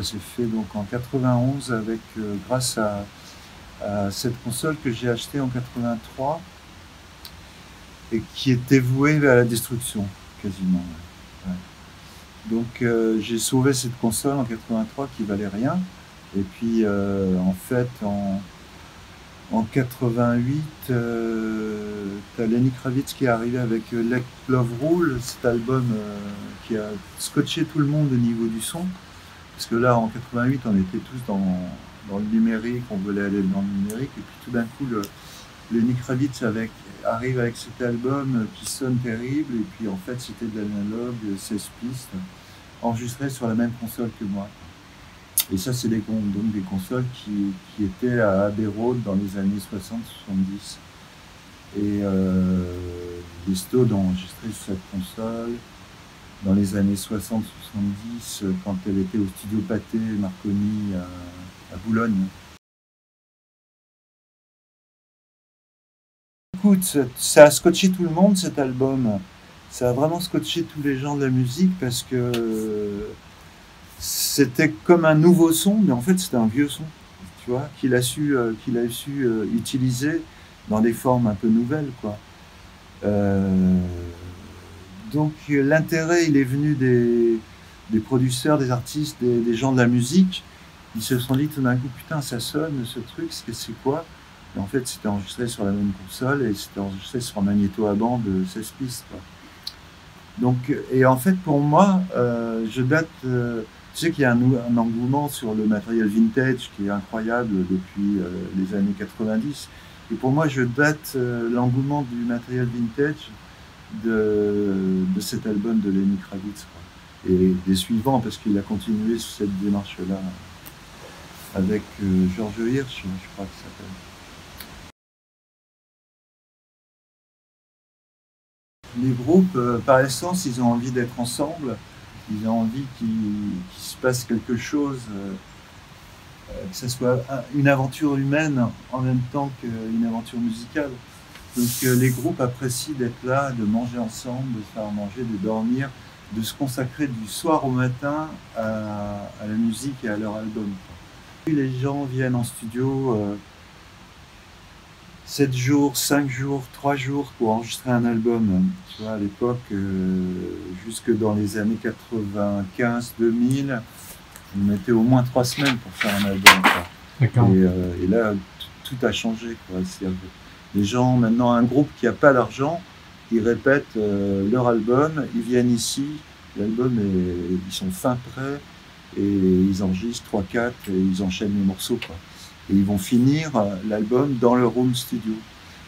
Ça s'est fait donc en 91 avec, grâce à cette console que j'ai achetée en 83 et qui était vouée à la destruction, quasiment. Ouais. Donc j'ai sauvé cette console en 83 qui valait rien. Et puis en fait en 88, t'as Lenny Kravitz qui est arrivé avec Let Love Rule, cet album qui a scotché tout le monde au niveau du son. Parce que là en 88 on était tous dans le numérique, on voulait aller dans le numérique. Et puis tout d'un coup Lenny Kravitz arrive avec cet album qui sonne terrible. Et puis en fait c'était de l'analogue, 16 pistes, enregistrées sur la même console que moi. Et ça, c'est donc des consoles qui étaient à Abbey Road dans les années 60-70. Et les Stones ont enregistré sur cette console dans les années 60-70 quand elle était au studio Pathé Marconi à Boulogne. Écoute, ça a scotché tout le monde cet album. Ça a vraiment scotché tous les gens de la musique parce que c'était comme un nouveau son, mais en fait c'était un vieux son, tu vois, qu'il a su utiliser dans des formes un peu nouvelles, quoi. Donc l'intérêt, il est venu des producteurs, des artistes, des gens de la musique. Ils se sont dit tout d'un coup, putain, ça sonne ce truc, c'est quoi? Et en fait, c'était enregistré sur la même console et c'était enregistré sur un magnéto à bande de 16 pistes, quoi. Donc, et en fait, pour moi, je date. Tu sais qu'il y a un engouement sur le matériel vintage qui est incroyable depuis les années 90. Et pour moi, je date l'engouement du matériel vintage de cet album de Lenny Kravitz, quoi. Et des suivants, parce qu'il a continué sur cette démarche-là avec George Hirsch, je crois qu'il s'appelle. Les groupes, par essence, ils ont envie d'être ensemble, ils ont envie qu'il se passe quelque chose, que ce soit une aventure humaine en même temps qu'une aventure musicale. Donc les groupes apprécient d'être là, de manger ensemble, de se faire manger, de dormir, de se consacrer du soir au matin à la musique et à leur album. Les gens viennent en studio 7 jours, 5 jours, 3 jours pour enregistrer un album. Tu vois, à l'époque, jusque dans les années 95-2000, on mettait au moins 3 semaines pour faire un album, quoi. D'accord. Et là, tout a changé, quoi. Les gens, maintenant, un groupe qui n'a pas d'argent, ils répètent leur album, ils viennent ici, l'album, ils sont fin prêts, et ils enregistrent 3-4, et ils enchaînent les morceaux, quoi. Et ils vont finir l'album dans leur home studio.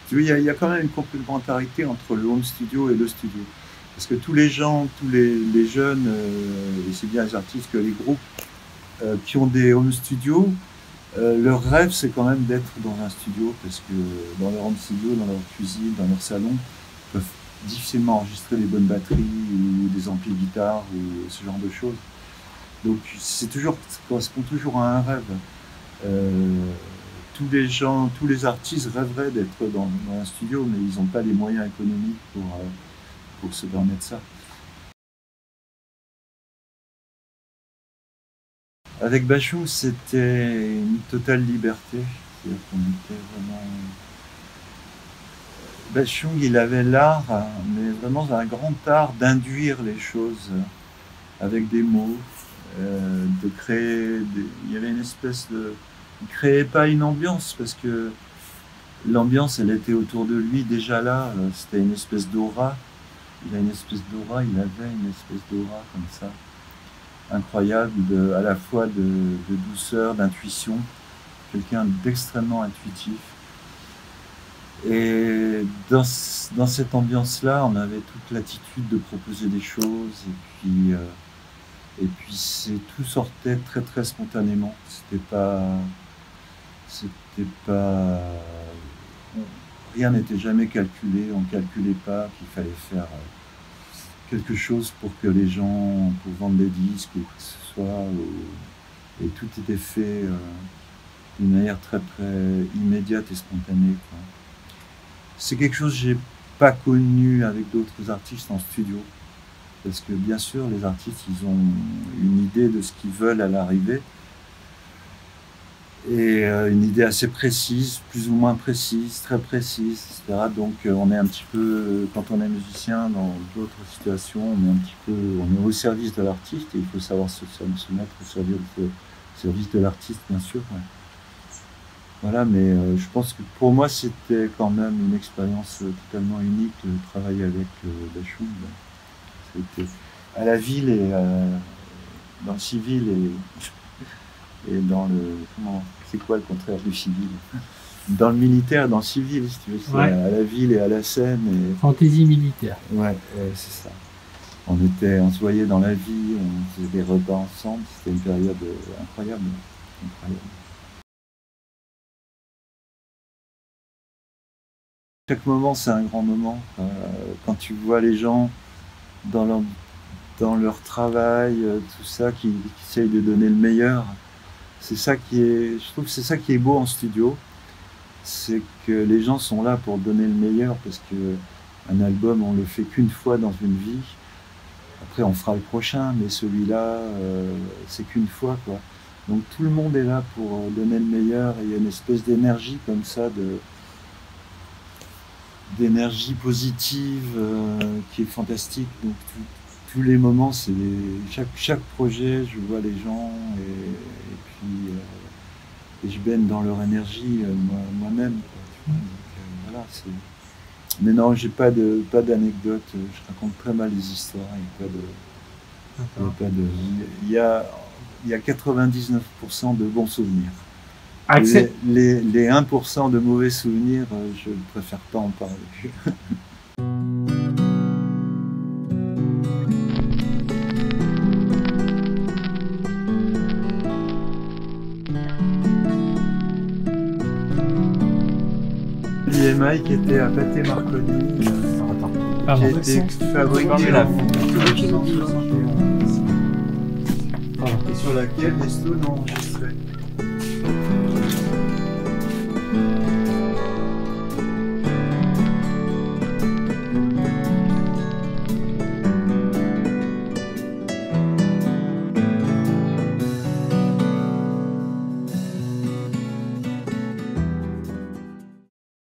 Tu vois, il y a quand même une complémentarité entre le home studio et le studio. Parce que tous les gens, tous les jeunes, et c'est bien les artistes que les groupes qui ont des home studios, leur rêve c'est quand même d'être dans un studio, parce que dans leur home studio, dans leur cuisine, dans leur salon, ils peuvent difficilement enregistrer les bonnes batteries ou des amplis guitare ou ce genre de choses. Donc ça correspond toujours à un rêve. Tous les gens, tous les artistes rêveraient d'être dans un studio, mais ils n'ont pas les moyens économiques pour se permettre ça. Avec Bashung, c'était une totale liberté. C'est-à-dire qu'on était vraiment. Bashung, il avait l'art, mais vraiment un grand art d'induire les choses avec des mots, de créer. Il y avait une espèce de. Il ne créait pas une ambiance parce que l'ambiance, elle était autour de lui déjà là. C'était une espèce d'aura. Il a une espèce d'aura, il avait une espèce d'aura comme ça, incroyable, à la fois de douceur, d'intuition, quelqu'un d'extrêmement intuitif. Et dans cette ambiance-là, on avait toute l'attitude de proposer des choses, et puis tout sortait très très spontanément. Rien n'était jamais calculé, on ne calculait pas qu'il fallait faire quelque chose pour que les gens, pour vendre des disques ou quoi que ce soit, et tout était fait d'une manière très très immédiate et spontanée, quoi. C'est quelque chose que j'ai pas connu avec d'autres artistes en studio. Parce que bien sûr, les artistes, ils ont une idée de ce qu'ils veulent à l'arrivée. Et une idée assez précise, plus ou moins précise, très précise, etc. Donc on est un petit peu, quand on est musicien, dans d'autres situations, on est un petit peu, on est au service de l'artiste et il faut savoir se mettre au service de l'artiste, bien sûr. Ouais. Voilà, mais je pense que pour moi, c'était quand même une expérience totalement unique de travailler avec Bashung. C'était à la ville et dans le civil et dans le... C'est quoi le contraire du civil? Dans le militaire, dans le civil, si tu veux. C'est à la ville et à la scène. Et... Fantaisie militaire. Ouais, c'est ça. On se voyait dans la vie, on faisait des repas ensemble. C'était une période incroyable. Chaque moment, c'est un grand moment. Quand tu vois les gens dans leur travail, tout ça, qui essayent de donner le meilleur, je trouve que c'est ça qui est beau en studio, c'est que les gens sont là pour donner le meilleur, parce que un album, on le fait qu'une fois dans une vie. Après, on fera le prochain, mais celui-là, c'est qu'une fois, quoi. Donc tout le monde est là pour donner le meilleur, et il y a une espèce d'énergie comme ça, d'énergie positive qui est fantastique. Donc tous les moments, c'est chaque projet, je vois les gens et puis et je baigne dans leur énergie moi-même. Voilà, mais non, j'ai pas d'anecdote. Je raconte très mal les histoires. Il y a 99% de bons souvenirs. Les 1% de mauvais souvenirs, je préfère pas en parler. l'IMI qui était à Pathé Marconi, qui a été fabriqué en 1971 et sur laquelle les Stones ont enregistré.